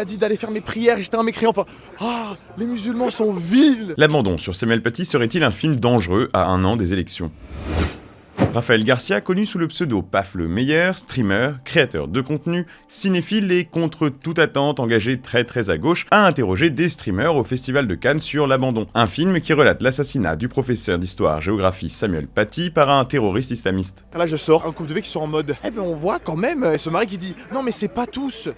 A dit d'aller faire mes prières, j'étais un mécréant, enfin... Ah, les musulmans sont vils. L'abandon sur Samuel Paty serait-il un film dangereux à 1 an des élections ? Raphaël Garcia, connu sous le pseudo Paf le Meilleur, streamer, créateur de contenu, cinéphile et contre toute attente engagé très à gauche, a interrogé des streamers au Festival de Cannes sur L'Abandon, un film qui relate l'assassinat du professeur d'histoire-géographie Samuel Paty par un terroriste islamiste. Là je sors, un couple de V qui sont en mode... Eh ben on voit quand même ce mari qui dit... Non mais c'est pas tous.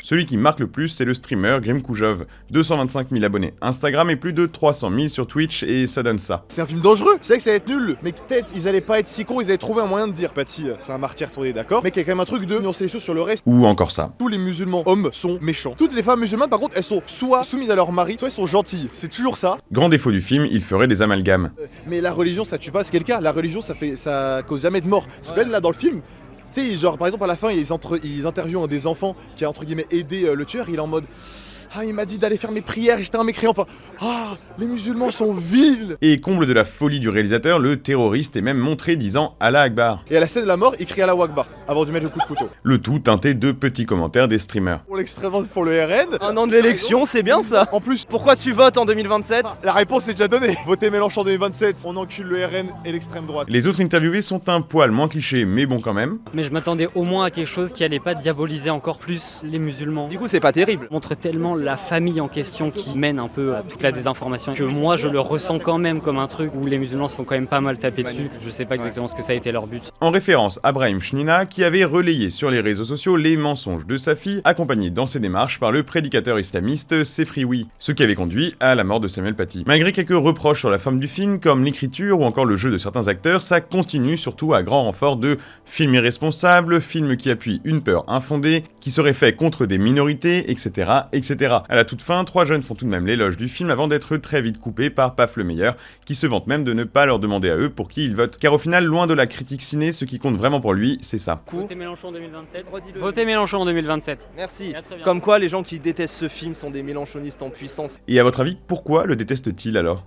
Celui qui marque le plus, c'est le streamer Grim Koujov, 225 000 abonnés Instagram et plus de 300 000 sur Twitch, et ça donne ça. C'est un film dangereux, je sais que ça va être nul, mais peut-être ils allaient pas être si cons, ils allaient trouver un moyen de dire Paty, c'est un martyr tourné, d'accord, mais qu'il y a quand même un truc de nuancer les choses sur le reste. Ou encore ça. Tous les musulmans hommes sont méchants. Toutes les femmes musulmanes par contre, elles sont soit soumises à leur mari, soit elles sont gentilles. C'est toujours ça. Grand défaut du film, il ferait des amalgames. Mais la religion ça tue pas, c'est quel cas. La religion ça cause jamais de mort. C'est là dans le film. Tu sais, genre par exemple à la fin ils interviewent un des enfants qui a entre guillemets aidé le tueur, il est en mode... Ah, il m'a dit d'aller faire mes prières, j'étais un mécréant, enfin... Ah, les musulmans sont vils. Et comble de la folie du réalisateur, le terroriste est même montré disant Allah Akbar. Et à la scène de la mort, il crie Allah Akbar, avant de lui mettre le coup de couteau. Le tout teinté de petits commentaires des streamers. Pour l'extrême droite, pour le RN... Un an de l'élection, c'est bien ça. En plus, Pourquoi tu votes en 2027 la réponse est déjà donnée. Votez Mélenchon en 2027, on encule le RN et l'extrême droite. Les autres interviewés sont un poil moins clichés, mais bon quand même. Mais je m'attendais au moins à quelque chose qui allait pas diaboliser encore plus les musulmans. Du coup, c'est pas terrible. Montre tellement la famille en question qui mène un peu à toute la désinformation que moi je le ressens quand même comme un truc où les musulmans se font quand même pas mal taper dessus. Je sais pas exactement ce que ça a été leur but. En référence à Brahim Chnina, qui avait relayé sur les réseaux sociaux les mensonges de sa fille, accompagné dans ses démarches par le prédicateur islamiste Sefrioui, ce qui avait conduit à la mort de Samuel Paty. Malgré quelques reproches sur la forme du film, comme l'écriture ou encore le jeu de certains acteurs, ça continue surtout à grand renfort de film irresponsable, film qui appuie une peur infondée, qui serait fait contre des minorités, etc. À la toute fin, 3 jeunes font tout de même l'éloge du film avant d'être très vite coupés par Paf le Meilleur, qui se vante même de ne pas leur demander à eux pour qui ils votent. Car au final, loin de la critique ciné, ce qui compte vraiment pour lui, c'est ça. Votez Mélenchon en 2027. Redis-le. Votez Mélenchon en 2027. Merci. Et à très bientôt. Comme quoi, les gens qui détestent ce film sont des mélenchonistes en puissance. Et à votre avis, pourquoi le déteste-t-il alors ?